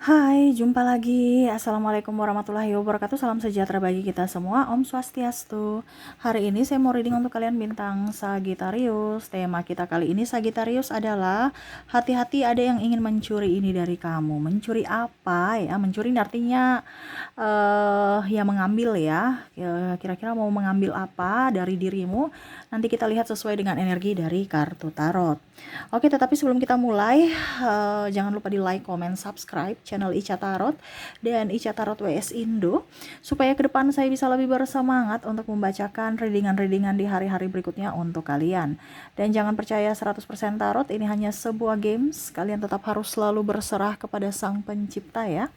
Hai, jumpa lagi. Assalamualaikum warahmatullahi wabarakatuh. Salam sejahtera bagi kita semua. Om Swastiastu. Hari ini saya mau reading untuk kalian bintang Sagittarius. Tema kita kali ini Sagittarius adalah hati-hati ada yang ingin mencuri ini dari kamu. Mencuri apa ya? Mencuri ini artinya ya mengambil ya. Kira-kira mau mengambil apa dari dirimu? Nanti kita lihat sesuai dengan energi dari kartu tarot. Oke, tetapi sebelum kita mulai, jangan lupa di like, comment, subscribe channel Ica Tarot dan Ica Tarot WS Indo, supaya ke depan saya bisa lebih bersemangat untuk membacakan readingan-readingan di hari-hari berikutnya untuk kalian. Dan jangan percaya 100% tarot, ini hanya sebuah games, kalian tetap harus selalu berserah kepada Sang Pencipta ya.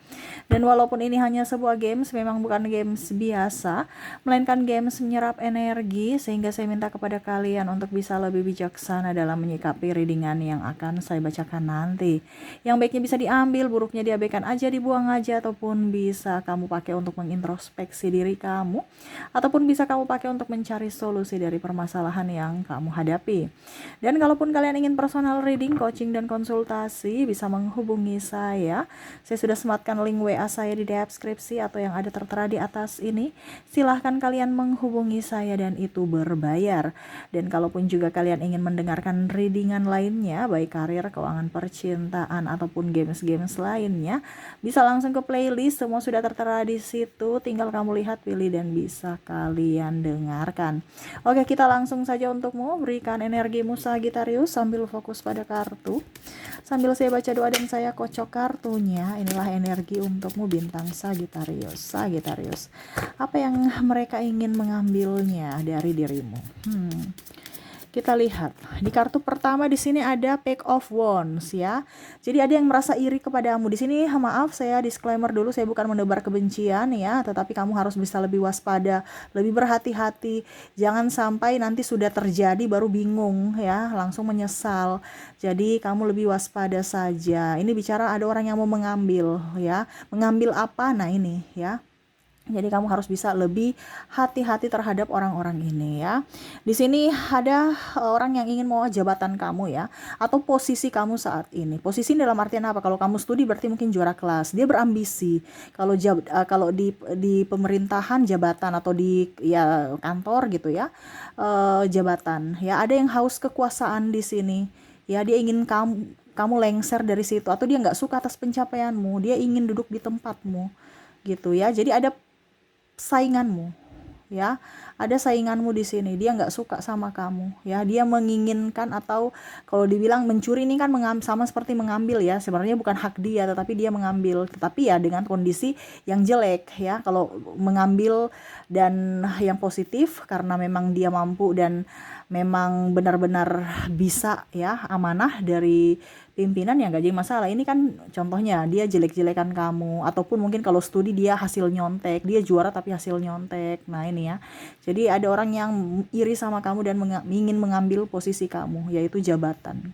Dan walaupun ini hanya sebuah games, memang bukan games biasa, melainkan games menyerap energi, sehingga saya minta kepada kalian untuk bisa lebih bijaksana dalam menyikapi readingan yang akan saya bacakan nanti. Yang baiknya bisa diambil, buruknya diabaikan aja, dibuang aja, ataupun bisa kamu pakai untuk mengintrospeksi diri kamu, ataupun bisa kamu pakai untuk mencari solusi dari permasalahan yang kamu hadapi. Dan kalaupun kalian ingin personal reading, coaching, dan konsultasi, bisa menghubungi saya. Saya sudah sematkan link WA saya di deskripsi atau yang ada tertera di atas ini. Silahkan kalian menghubungi saya dan itu berbayar. Dan kalaupun juga kalian ingin mendengarkan readingan lainnya, baik karir, keuangan, percintaan, ataupun games-games lainnya, bisa langsung ke playlist, semua sudah tertera di situ. Tinggal kamu lihat, pilih, dan bisa kalian dengarkan. Oke, kita langsung saja untukmu. Berikan energimu Sagittarius sambil fokus pada kartu. Sambil saya baca doa dan saya kocok kartunya, inilah energi untukmu bintang Sagittarius. Sagittarius, apa yang mereka ingin mengambilnya dari dirimu? Kita lihat di kartu pertama, di sini ada Page of Wands ya. Jadi ada yang merasa iri kepadamu. Di sini maaf, saya disclaimer dulu, saya bukan menebar kebencian ya, tetapi kamu harus bisa lebih waspada, lebih berhati-hati. Jangan sampai nanti sudah terjadi baru bingung ya, langsung menyesal. Jadi kamu lebih waspada saja. Ini bicara ada orang yang mau mengambil ya. Mengambil apa? Nah ini ya. Jadi kamu harus bisa lebih hati-hati terhadap orang-orang ini ya. Di sini ada orang yang ingin mau jabatan kamu ya, atau posisi kamu saat ini. Posisi dalam artian apa? Kalau kamu studi berarti mungkin juara kelas. Dia berambisi. Kalau di pemerintahan jabatan atau di ya kantor gitu ya, jabatan. Ya ada yang haus kekuasaan di sini. Ya dia ingin kamu lengser dari situ, atau dia nggak suka atas pencapaianmu. Dia ingin duduk di tempatmu gitu ya. Jadi ada sainganmu ya, ada sainganmu di sini. Dia nggak suka sama kamu ya, dia menginginkan, atau kalau dibilang mencuri ini kan sama seperti mengambil ya, sebenarnya bukan hak dia tetapi dia mengambil, tetapi ya dengan kondisi yang jelek ya. Kalau mengambil dan yang positif karena memang dia mampu dan memang benar-benar bisa ya, amanah dari pimpinan, ya nggak jadi masalah. Ini kan contohnya dia jelek-jelekan kamu, ataupun mungkin kalau studi dia hasil nyontek, dia juara tapi hasil nyontek. Nah ini ya, jadi ada orang yang iri sama kamu dan ingin mengambil posisi kamu, yaitu jabatan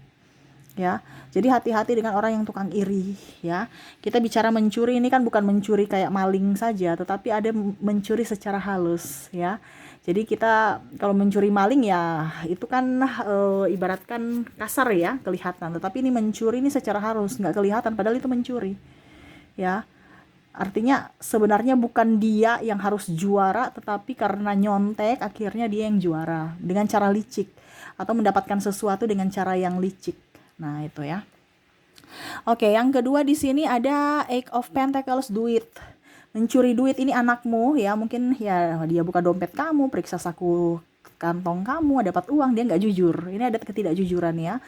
ya. Jadi hati-hati dengan orang yang tukang iri ya. Kita bicara mencuri ini kan bukan mencuri kayak maling saja, tetapi ada mencuri secara halus ya. Jadi kita kalau mencuri maling ya itu kan ibaratkan kasar ya kelihatan, tetapi ini mencuri ini secara halus, nggak kelihatan padahal itu mencuri ya. Artinya sebenarnya bukan dia yang harus juara, tetapi karena nyontek akhirnya dia yang juara dengan cara licik, atau mendapatkan sesuatu dengan cara yang licik. Nah itu ya. Oke, yang kedua di sini ada Eight of Pentacles, duit. Mencuri duit ini anakmu ya, mungkin ya dia buka dompet kamu, periksa saku kantong kamu, dapat uang, dia nggak jujur. Ini ada ketidakjujuran ya.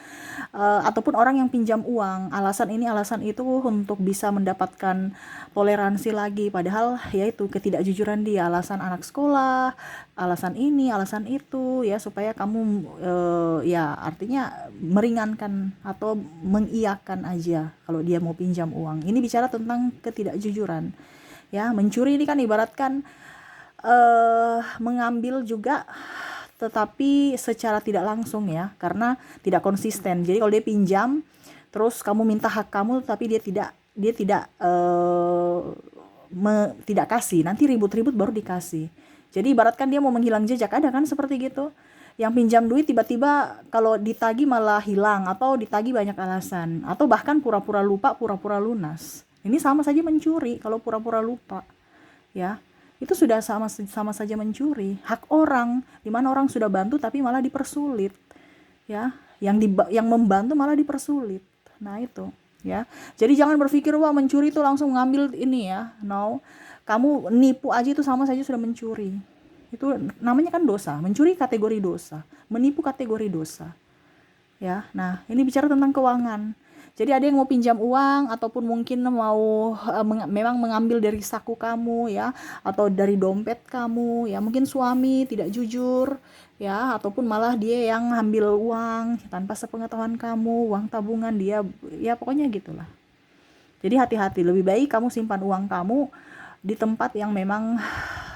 Ataupun orang yang pinjam uang, alasan ini alasan itu untuk bisa mendapatkan toleransi lagi, padahal ya itu ketidakjujuran dia, alasan anak sekolah, alasan ini, alasan itu ya, supaya kamu ya artinya meringankan atau mengiyakan aja kalau dia mau pinjam uang. Ini bicara tentang ketidakjujuran ya. Mencuri ini kan ibaratkan mengambil juga, tetapi secara tidak langsung ya, karena tidak konsisten. Jadi kalau dia pinjam terus kamu minta hak kamu, tapi dia tidak kasih, nanti ribut-ribut baru dikasih. Jadi ibaratkan dia mau menghilang jejak, ada kan seperti gitu. Yang pinjam duit tiba-tiba kalau ditagi malah hilang, atau ditagi banyak alasan, atau bahkan pura-pura lupa, pura-pura lunas. Ini sama saja mencuri kalau pura-pura lupa, ya. Itu sudah sama saja mencuri hak orang, di mana orang sudah bantu tapi malah dipersulit, ya. Yang membantu malah dipersulit. Nah, itu, ya. Jadi jangan berpikir wah mencuri itu langsung ngambil ini ya. No. Kamu nipu aja itu sama saja sudah mencuri. Itu namanya kan dosa. Mencuri kategori dosa, menipu kategori dosa. Ya. Nah, ini bicara tentang keuangan. Jadi ada yang mau pinjam uang ataupun mungkin mau memang mengambil dari saku kamu ya, atau dari dompet kamu ya, mungkin suami tidak jujur ya, ataupun malah dia yang ngambil uang tanpa sepengetahuan kamu, uang tabungan dia, ya pokoknya gitulah. Jadi hati-hati, lebih baik kamu simpan uang kamu di tempat yang memang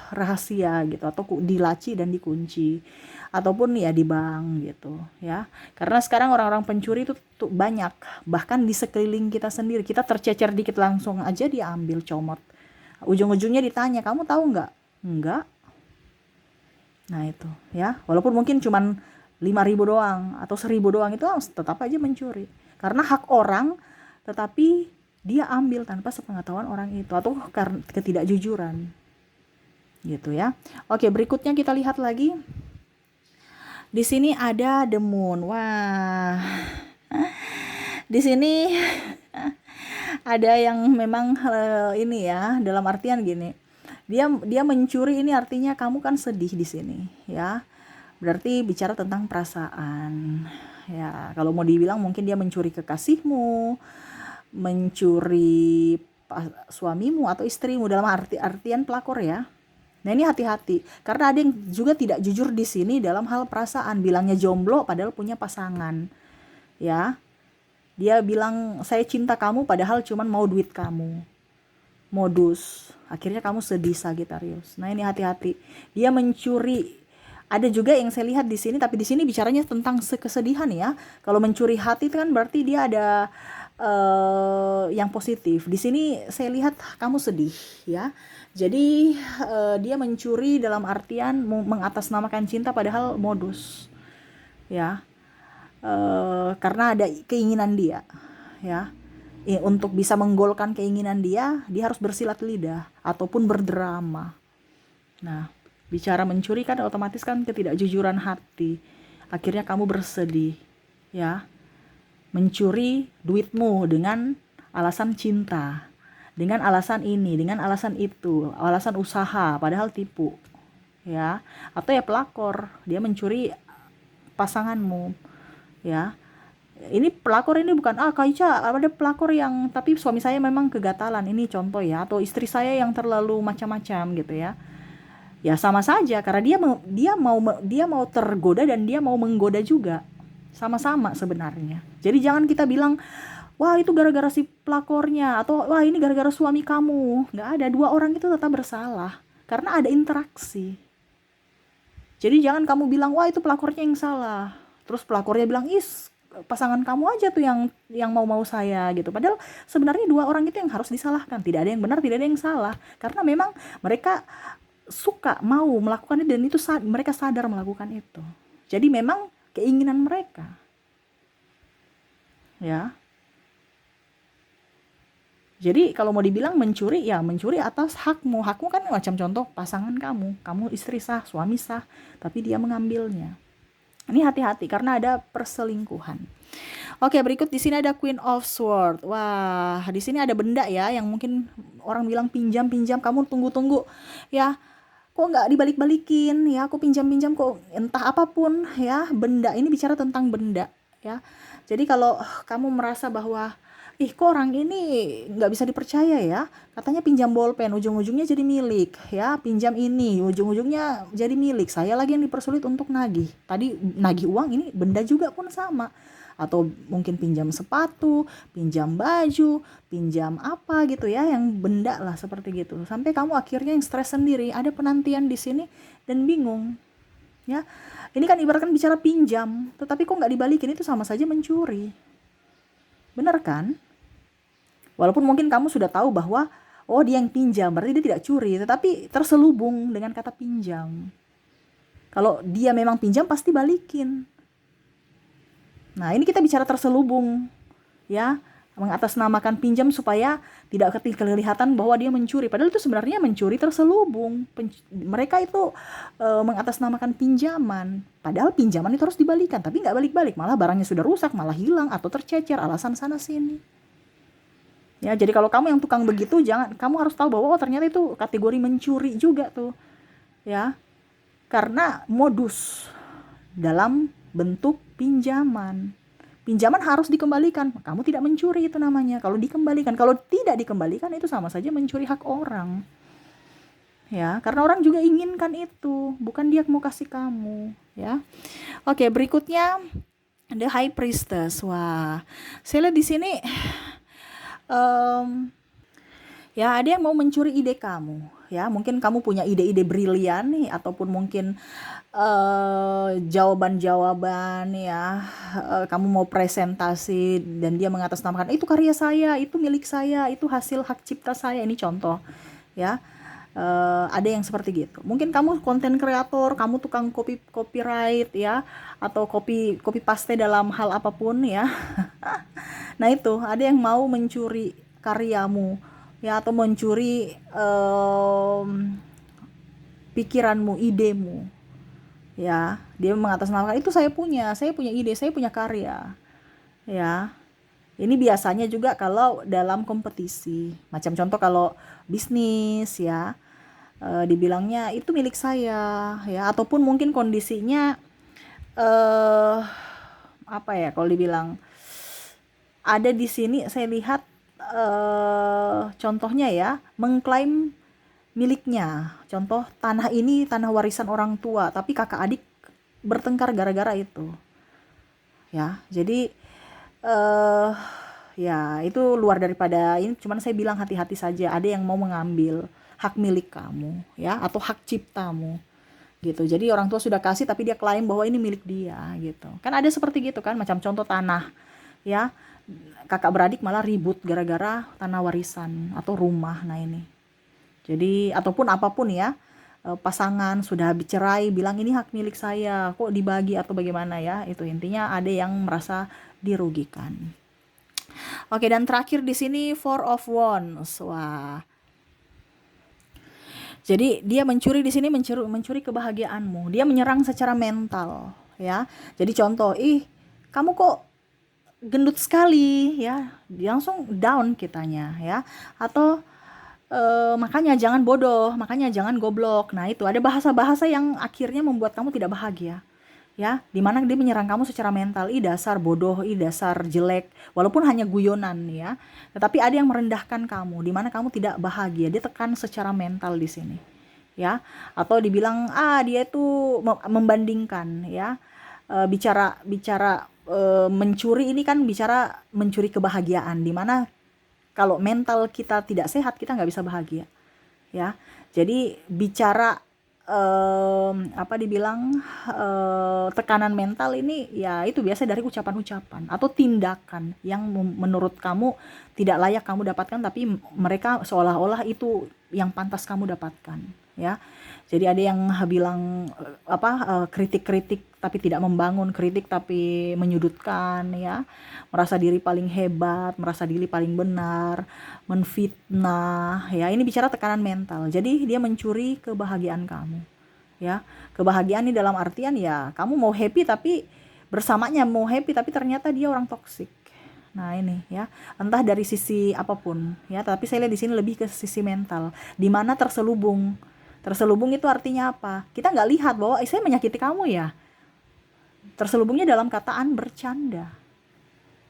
rahasia gitu, atau dilaci dan dikunci, ataupun ya di bank gitu ya. Karena sekarang orang-orang pencuri itu tuh banyak, bahkan di sekeliling kita sendiri. Kita tercecer dikit langsung aja dia ambil, comot. Ujung-ujungnya ditanya, kamu tahu nggak? Enggak. Nah itu ya, walaupun mungkin cuman 5.000 doang atau 1.000 doang, itu tetap aja mencuri. Karena hak orang, tetapi dia ambil tanpa sepengetahuan orang itu, atau karena ketidakjujuran gitu ya. Oke, berikutnya kita lihat lagi. Di sini ada the moon. Wah. Di sini ada yang memang ini ya, dalam artian gini. Dia mencuri, ini artinya kamu kan sedih di sini ya. Berarti bicara tentang perasaan. Ya, kalau mau dibilang mungkin dia mencuri kekasihmu, mencuri suamimu atau istrimu, dalam artian pelakor ya. Nah, ini hati-hati karena ada yang juga tidak jujur di sini dalam hal perasaan, bilangnya jomblo padahal punya pasangan. Ya. Dia bilang saya cinta kamu padahal cuman mau duit kamu. Modus. Akhirnya kamu sedih, Sagittarius. Nah, ini hati-hati. Dia mencuri. Ada juga yang saya lihat di sini, tapi di sini bicaranya tentang kesedihan ya. Kalau mencuri hati itu kan berarti dia ada yang positif. Di sini saya lihat kamu sedih ya. Jadi dia mencuri dalam artian mengatasnamakan cinta padahal modus. Ya. Karena ada keinginan dia ya, untuk bisa menggolkan keinginan dia harus bersilat lidah ataupun berdrama. Nah, bicara mencuri kan otomatis kan ketidakjujuran hati, akhirnya kamu bersedih ya, mencuri duitmu dengan alasan cinta, dengan alasan ini, dengan alasan itu, alasan usaha padahal tipu ya. Atau ya pelakor, dia mencuri pasanganmu ya. Ini pelakor ini bukan Kak Ica, ada pelakor yang tapi suami saya memang kegatalan, ini contoh ya, atau istri saya yang terlalu macam-macam gitu ya. Ya sama saja karena dia mau tergoda dan dia mau menggoda juga. Sama-sama sebenarnya. Jadi jangan kita bilang wah itu gara-gara si pelakornya, atau wah ini gara-gara suami kamu. Nggak ada, dua orang itu tetap bersalah karena ada interaksi. Jadi jangan kamu bilang wah itu pelakornya yang salah. Terus pelakornya bilang pasangan kamu aja tuh yang mau saya gitu. Padahal sebenarnya dua orang itu yang harus disalahkan. Tidak ada yang benar, tidak ada yang salah. Karena memang mereka suka mau melakukannya dan itu mereka sadar melakukan itu. Jadi memang keinginan mereka. Ya. Jadi kalau mau dibilang mencuri, ya mencuri atas hakmu. Hakmu kan macam contoh pasangan kamu istri sah, suami sah, tapi dia mengambilnya. Ini hati-hati karena ada perselingkuhan. Oke, berikut di sini ada Queen of Swords. Wah, di sini ada benda ya yang mungkin orang bilang pinjam, kamu tunggu-tunggu. Ya, kok nggak dibalik-balikin ya, aku pinjam kok entah apapun ya, benda. Ini bicara tentang benda ya. Jadi kalau kamu merasa bahwa kok orang ini nggak bisa dipercaya ya, katanya pinjam bolpen ujung-ujungnya jadi milik ya, pinjam ini ujung-ujungnya jadi milik saya lagi yang dipersulit untuk nagih. Tadi nagih uang, ini benda juga pun sama. Atau mungkin pinjam sepatu, pinjam baju, pinjam apa gitu ya, yang benda lah seperti gitu. Sampai kamu akhirnya yang stres sendiri, ada penantian di sini dan bingung. Ya. Ini kan ibaratkan bicara pinjam, tetapi kok nggak dibalikin, itu sama saja mencuri. Benar kan? Walaupun mungkin kamu sudah tahu bahwa dia yang pinjam, berarti dia tidak curi, tetapi terselubung dengan kata pinjam. Kalau dia memang pinjam pasti balikin. Nah, ini kita bicara terselubung ya. mengatasnamakan pinjam supaya tidak kelihatan bahwa dia mencuri, padahal itu sebenarnya mencuri terselubung. Mereka itu mengatasnamakan pinjaman, padahal pinjaman itu harus dibalikan, tapi nggak balik-balik, malah barangnya sudah rusak, malah hilang atau tercecer, alasan sana sini. Ya, jadi kalau kamu yang tukang begitu, kamu harus tahu bahwa ternyata itu kategori mencuri juga tuh, ya, karena modus dalam bentuk pinjaman. Pinjaman harus dikembalikan. Kamu tidak mencuri, itu namanya. Kalau dikembalikan, kalau tidak dikembalikan itu sama saja mencuri hak orang. Ya, karena orang juga inginkan itu, bukan dia mau kasih kamu, ya. Oke, berikutnya The High Priestess. Wah, saya lihat di sini ya ada yang mau mencuri ide kamu, ya. Mungkin kamu punya ide-ide brilian nih, ataupun mungkin jawaban-jawaban, ya, kamu mau presentasi dan dia mengatasnamakan itu karya saya, itu milik saya, itu hasil hak cipta saya. Ini contoh, ya. Ada yang seperti gitu. Mungkin kamu konten kreator, kamu tukang copyright, ya, atau copy paste dalam hal apapun, ya. Nah itu ada yang mau mencuri karyamu, ya, atau mencuri pikiranmu, idemu. Ya, dia mengatasnamakan itu saya punya ide, saya punya karya, ya. Ini biasanya juga kalau dalam kompetisi, macam contoh kalau bisnis, ya, dibilangnya itu milik saya, ya, ataupun mungkin kondisinya apa ya, kalau dibilang ada di sini saya lihat contohnya, ya, mengklaim miliknya. Contoh, tanah ini tanah warisan orang tua, tapi kakak adik bertengkar gara-gara itu. Ya, jadi ya itu luar daripada ini, cuman saya bilang hati-hati saja, ada yang mau mengambil hak milik kamu, ya, atau hak ciptamu. Gitu. Jadi orang tua sudah kasih tapi dia klaim bahwa ini milik dia, gitu. Kan ada seperti gitu kan, macam contoh tanah, ya. Kakak beradik malah ribut gara-gara tanah warisan atau rumah. Nah ini. Jadi ataupun apapun, ya, pasangan sudah bercerai bilang ini hak milik saya, kok dibagi atau bagaimana, ya. Itu intinya ada yang merasa dirugikan. Oke, dan terakhir di sini Four of Wands. Wah. Jadi dia mencuri di sini, mencuri kebahagiaanmu. Dia menyerang secara mental, ya. Jadi contoh, kamu kok gendut sekali, ya. Dia langsung down kitanya, ya. Atau makanya jangan bodoh, makanya jangan goblok. Nah itu ada bahasa-bahasa yang akhirnya membuat kamu tidak bahagia, ya, dimana dia menyerang kamu secara mental. Dasar bodoh, dasar jelek, walaupun hanya guyonan, ya, tetapi ada yang merendahkan kamu, dimana kamu tidak bahagia. Dia tekan secara mental di sini, ya. Atau dibilang dia itu membandingkan, ya, bicara mencuri ini kan bicara mencuri kebahagiaan, dimana kalau mental kita tidak sehat, kita nggak bisa bahagia, ya. Jadi bicara apa dibilang tekanan mental ini, ya, itu biasa dari ucapan-ucapan atau tindakan yang menurut kamu tidak layak kamu dapatkan, tapi mereka seolah-olah itu yang pantas kamu dapatkan, ya. Jadi ada yang bilang kritik-kritik tapi tidak membangun, kritik tapi menyudutkan, ya, merasa diri paling hebat, merasa diri paling benar, menfitnah, ya. Ini bicara tekanan mental. Jadi dia mencuri kebahagiaan kamu, ya. Kebahagiaan ini dalam artian, ya, kamu mau happy tapi bersamanya mau happy tapi ternyata dia orang toksik. Nah ini, ya, entah dari sisi apapun, ya, tapi saya lihat di sini lebih ke sisi mental, di mana terselubung itu artinya apa? Kita nggak lihat bahwa saya menyakiti kamu, ya. Terselubungnya dalam kataan bercanda,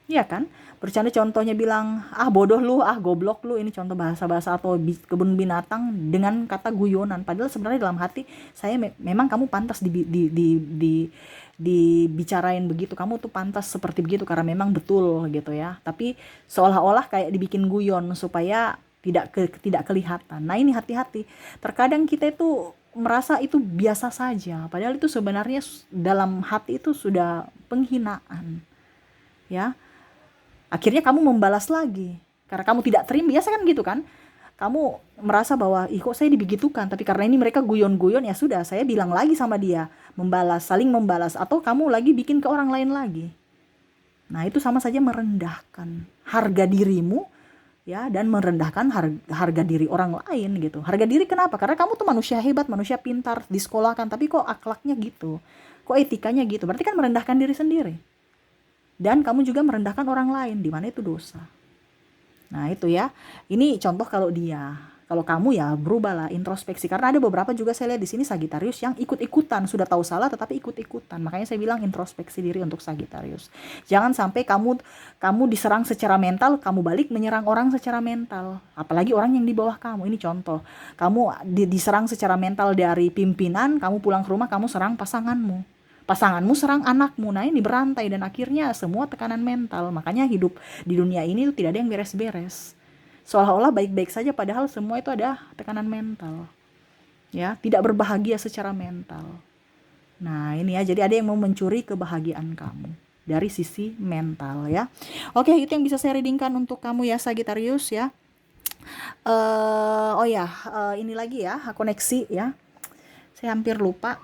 iya kan? Bercanda, contohnya bilang bodoh lu, goblok lu. Ini contoh bahasa-bahasa atau kebun binatang dengan kata guyonan. Padahal sebenarnya dalam hati saya memang kamu pantas dibicarain begitu. Kamu tuh pantas seperti begitu karena memang betul, gitu, ya. Tapi seolah-olah kayak dibikin guyon supaya tidak kelihatan. Nah ini hati-hati. Terkadang kita itu merasa itu biasa saja, padahal itu sebenarnya dalam hati itu sudah penghinaan, ya. Akhirnya kamu membalas lagi karena kamu tidak terima. Biasa kan gitu kan, kamu merasa bahwa kok saya dibegitukan, tapi karena ini mereka guyon-guyon, ya sudah, saya bilang lagi sama dia, saling membalas, atau kamu lagi bikin ke orang lain lagi, Nah, itu sama saja merendahkan harga dirimu ya, dan merendahkan harga diri orang lain gitu. Harga diri kenapa? Karena kamu tuh manusia hebat, manusia pintar, disekolahkan, tapi kok akhlaknya gitu, kok etikanya gitu, berarti kan merendahkan diri sendiri. Dan kamu juga merendahkan orang lain, di mana itu dosa. Nah itu ya, ini contoh kalau dia. Kalau kamu ya berubahlah, introspeksi. Karena ada beberapa juga saya lihat di sini Sagittarius yang ikut-ikutan, sudah tahu salah tetapi ikut-ikutan. Makanya saya bilang introspeksi diri untuk Sagittarius. Jangan sampai kamu diserang secara mental, kamu balik menyerang orang secara mental. Apalagi orang yang di bawah kamu. Ini contoh. Kamu diserang secara mental dari pimpinan, kamu pulang ke rumah kamu serang pasanganmu serang anakmu. Nah ini berantai dan akhirnya semua tekanan mental. Makanya hidup di dunia ini tuh tidak ada yang beres-beres, seolah-olah baik-baik saja padahal semua itu ada tekanan mental ya, tidak berbahagia secara mental. Nah ini ya, jadi ada yang mau mencuri kebahagiaan kamu dari sisi mental ya. Oke, itu yang bisa saya readingkan untuk kamu ya Sagittarius ya. Oh ya, ini lagi ya, koneksi ya, saya hampir lupa.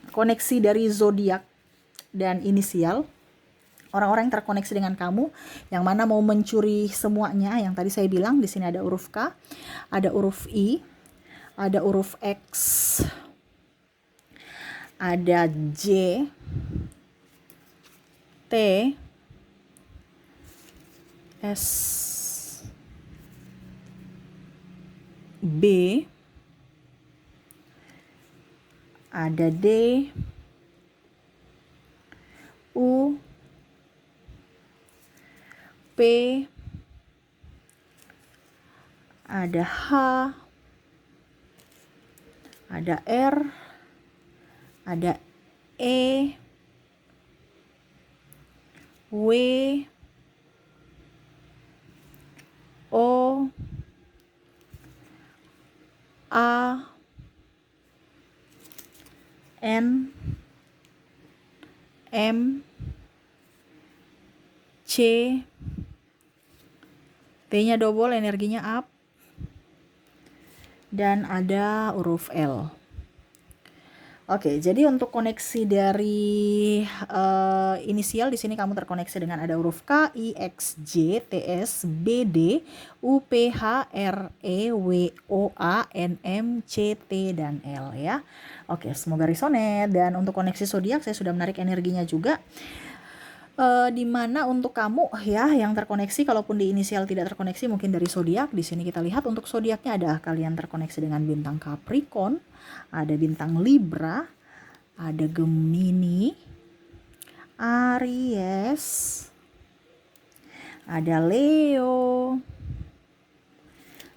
Koneksi dari zodiak dan inisial orang-orang yang terkoneksi dengan kamu, yang mana mau mencuri semuanya. Yang tadi saya bilang di sini ada huruf K, ada huruf I, ada huruf X, ada J, T, S, B, ada D, U, P, ada H, ada R, ada E, W, O, A, N, M, C, T-nya double, energinya up, dan ada huruf L. Oke, jadi untuk koneksi dari inisial di sini kamu terkoneksi dengan ada huruf K, I, X, J, T, S, B, D, U, P, H, R, E, W, O, A, N, M, C, T, dan L ya. Oke, semoga resonate. Dan untuk koneksi zodiak saya sudah menarik energinya juga. Di mana untuk kamu ya yang terkoneksi, kalaupun di inisial tidak terkoneksi mungkin dari zodiak, di sini kita lihat untuk zodiaknya ada kalian terkoneksi dengan bintang Capricorn, ada bintang Libra, ada Gemini, Aries, ada Leo,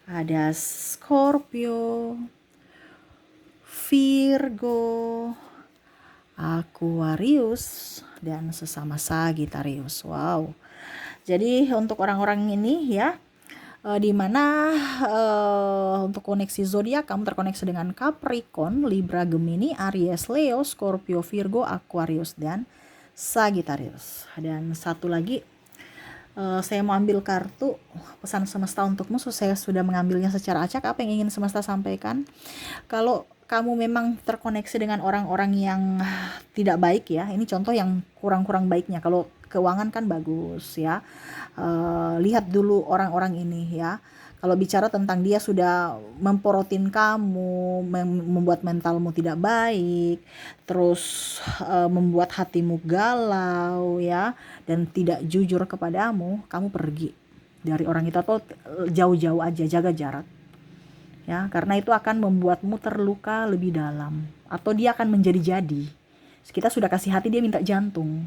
ada Scorpio, Virgo, Aquarius, dan sesama Sagittarius. Wow. Jadi untuk orang-orang ini ya, di mana untuk koneksi zodiak kamu terkoneksi dengan Capricorn, Libra, Gemini, Aries, Leo, Scorpio, Virgo, Aquarius, dan Sagittarius. Dan satu lagi, saya mau ambil kartu pesan semesta untukmu. Saya sudah mengambilnya secara acak. Apa yang ingin semesta sampaikan? Kalau kamu memang terkoneksi dengan orang-orang yang tidak baik ya, ini contoh yang kurang-kurang baiknya. Kalau keuangan kan bagus ya, lihat dulu orang-orang ini ya. Kalau bicara tentang dia sudah memporotin kamu, membuat mentalmu tidak baik, terus membuat hatimu galau ya, dan tidak jujur kepadamu, kamu pergi dari orang itu atau jauh-jauh aja, jaga jarak. Ya, karena itu akan membuatmu terluka lebih dalam, atau dia akan menjadi-jadi. Kita sudah kasih hati, dia minta jantung.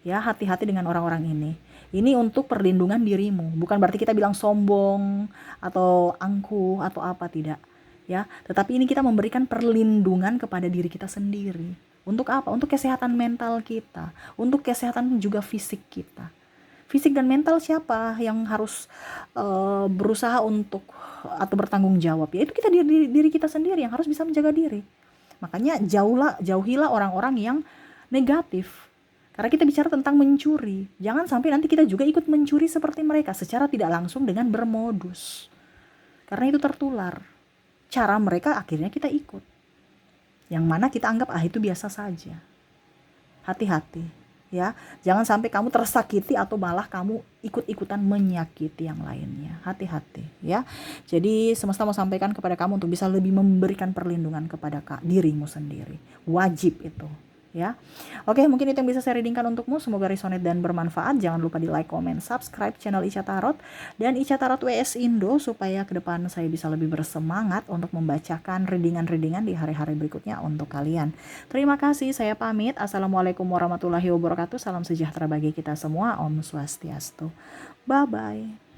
Ya, hati-hati dengan orang-orang ini. Ini untuk perlindungan dirimu, bukan berarti kita bilang sombong atau angkuh atau apa, tidak. Ya, tetapi ini kita memberikan perlindungan kepada diri kita sendiri. Untuk apa? Untuk kesehatan mental kita, untuk kesehatan juga fisik kita. Fisik dan mental siapa yang harus berusaha untuk atau bertanggung jawab? Yaitu kita, diri kita sendiri yang harus bisa menjaga diri. Makanya jauhilah orang-orang yang negatif. Karena kita bicara tentang mencuri, jangan sampai nanti kita juga ikut mencuri seperti mereka secara tidak langsung dengan bermodus. Karena itu tertular. Cara mereka akhirnya kita ikut. Yang mana kita anggap itu biasa saja. Hati-hati. ya. Jangan sampai kamu tersakiti atau malah kamu ikut-ikutan menyakiti yang lainnya. Hati-hati ya. Jadi semesta mau sampaikan kepada kamu untuk bisa lebih memberikan perlindungan kepada dirimu sendiri. Wajib itu ya. Oke, mungkin itu yang bisa saya readingkan untukmu. Semoga resonate dan bermanfaat. Jangan lupa di like, comment, subscribe channel Ica Tarot dan Ica Tarot WS Indo supaya ke depan saya bisa lebih bersemangat untuk membacakan readingan-readingan di hari-hari berikutnya untuk kalian. Terima kasih, saya pamit. Assalamualaikum warahmatullahi wabarakatuh. Salam sejahtera bagi kita semua. Om Swastiastu. Bye-bye.